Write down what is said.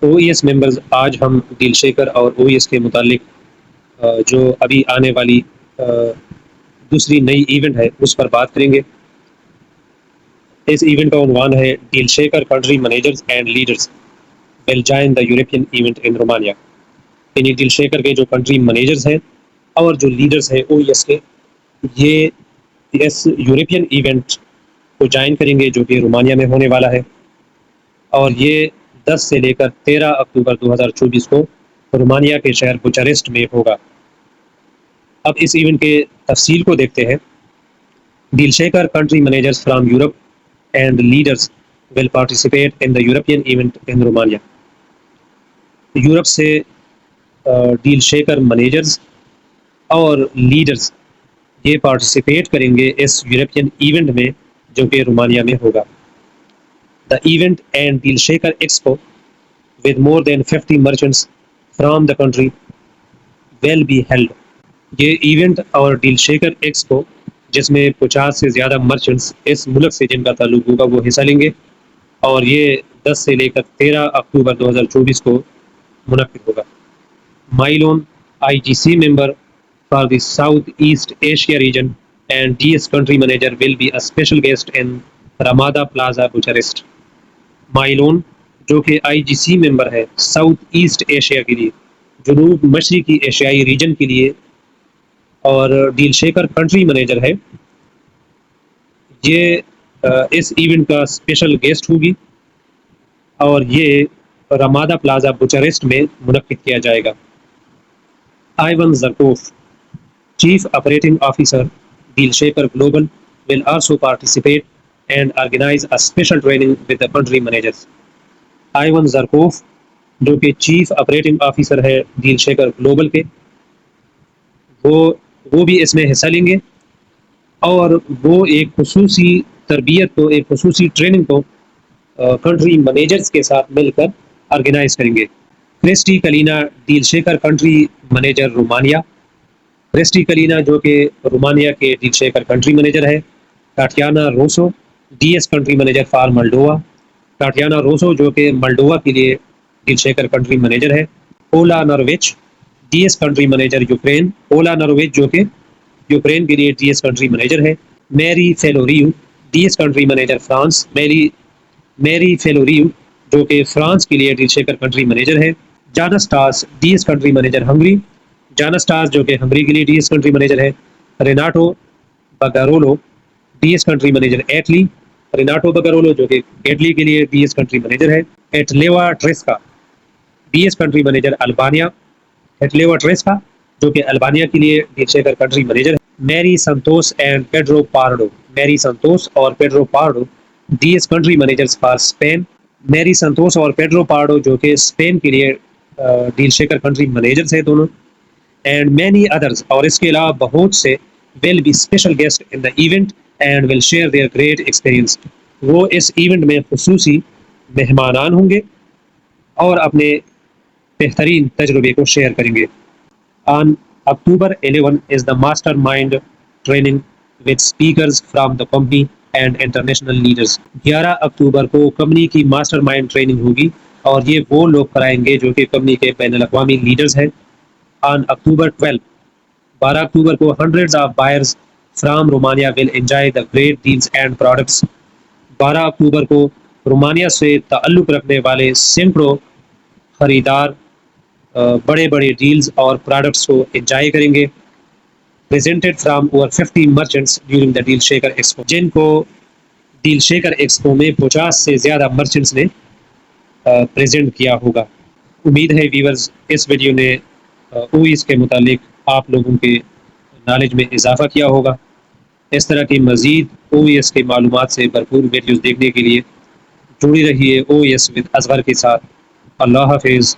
او E S members, آج ہم deal Shekar اور او ای ایس کے متعلق جو ابھی آنے والی دوسری نئی ایونٹ ہے اس پر بات کریں گے۔ اس ایونٹ کا عنوان ہے Deal Shaker country managers and leaders will join the European event in Romania, یعنی ڈیل شیکر کے جو کنٹری مینیجرز ہیں اور جو لیڈرز ہیں او ای ایس کے، یہ اس یورپین ایونٹ کو جوائن کریں گے جو کہ رومانیا میں ہونے والا ہے، اور یہ 10 سے لے کر 13 اکتوبر 2024 کو رومانیا کے شہر بوچارسٹ میں ہوگا۔ اب اس ایونٹ کے تفصیل کو دیکھتے ہیں۔ Deal Shaker country managers from Europe and leaders will participate in the European event in Romania. Europe سے ڈیل شیکر مینیجرز اور لیڈرز یہ پارٹیسپیٹ کریں گے اس یورپین ایونٹ میں جو کہ رومانیا میں ہوگا۔ The event and Deal Shaker Expo with more than 50 merchants from the country will be held۔ یہ ایونٹ اور ڈیل شیکر ایکسپو جس میں 50 سے زیادہ مرچنٹس اس ملک سے جن کا تعلق ہوگا وہ حصہ لیں گے، اور یہ 10 سے لے کر 13 اکتوبر 2024 کو منعقد ہوگا۔ Mailon I G C member for the South East Asia region and D S country manager will be a special guest in Ramada Plaza Bucharest. Mailon جو کہ آئی جی سی ممبر ہے ساؤتھ ایسٹ ایشیا کے لیے، جنوب مشرقی ایشیائی region کے لیے، اور ڈیل شیکر کنٹری مینیجر ہے، یہ اس ایونٹ کا اسپیشل گیسٹ ہوگی، اور یہ رامادا پلازا بوچارسٹ میں منعقد کیا جائے گا۔ Ivan Zarkov, chief operating officer Deal Shaker global will also participate and organize a special training with the country managers۔ آئیون زرکوف جو کہ چیف آپریٹنگ آفیسر ہے ڈیل شیکر گلوبل کے، وہ بھی اس میں حصہ لیں گے، اور وہ ایک خصوصی تربیت کو، ایک خصوصی ٹریننگ کو کنٹری مینیجرز کے ساتھ مل کر آرگنائز کریں گے۔ Cristi Clina Deal Shaker country manager Romania, Cristi Clina جو کہ رومانیا کے ڈیل شیکر کنٹری مینیجر ہے۔ Tatiana Rusu D S country manager for Moldova, Tatiana Rusu جو کہ ملڈووا کے لیے ڈیل شیکر کنٹری مینیجر ہے۔ Ola Narovich D S country manager Ukraine, Ola Narovich جو کہ یوکرین کے لیے ڈی ایس کنٹری مینیجر ہے۔ Marie Filorio D S country manager France, Marie Filorio جو کہ فرانس کے لیے ڈیل شیکر کنٹری مینیجر ہے۔ Janstas D S country manager Hungary, Janstas جو کہ ہنگری کے لیے ڈی ایس کنٹری مینیجر ہے۔ Renato Bugarolo D S country manager Italy, Renato Bugarolo جو کہ ایٹلی کے لیے ڈی ایس کنٹری مینیجر ہے۔ Etleva Treska D S country manager Albania, Etleva Treska جو کہ البانیا کے لیے ڈیل شیکر کنٹری مینیجر ہے۔ میری سنتوس اینڈ پیڈرو پارڈو، میری سنتوس اور Pedro Pardo D S country managers for Spain, Mary Santos اور Pedro پارڈو جو کہ اسپین کے لیے ڈیل شیکر کنٹری مینیجرز ہیں دونوں۔ اینڈ مینی ادرز، اور اس کے علاوہ بہت سے will be special guest in the event and will share their great experience, وہ اس ایونٹ میں خصوصی مہمانان ہوں گے اور اپنے بہترین تجربے کو شیئر کریں گے۔ آن اکتوبر 11 is the mastermind training with speakers from the company and international leaders۔ 11 اکتوبر کو کمپنی کی ماسٹر مائنڈ ٹریننگ ہوگی، اور یہ وہ لوگ کرائیں گے جو کہ کمپنی کے بین الاقوامی لیڈرز ہیں۔ آن اکتوبر 12 اکتوبر کو hundreds of buyers from Romania will enjoy the great deals and products۔ 12 اکتوبر کو رومانیا سے تعلق رکھنے والے سینکڑوں خریدار بڑے بڑے ڈیلز اور پروڈکٹس کو انجوائے کریں گے۔ presented from over 50 merchants during the Deal Shaker Expo، جن کو ڈیل شیکر ایکسپو میں 50 سے زیادہ مرچنٹس نے پریزنٹ کیا ہوگا۔ امید ہے ویورز اس ویڈیو نے او ایس کے متعلق آپ لوگوں کے نالج میں اضافہ کیا ہوگا۔ اس طرح کی مزید او ایس کے معلومات سے بھرپور ویڈیوز دیکھنے کے لیے جڑی رہیے او ایس ود اصغر کے ساتھ۔ اللہ حافظ۔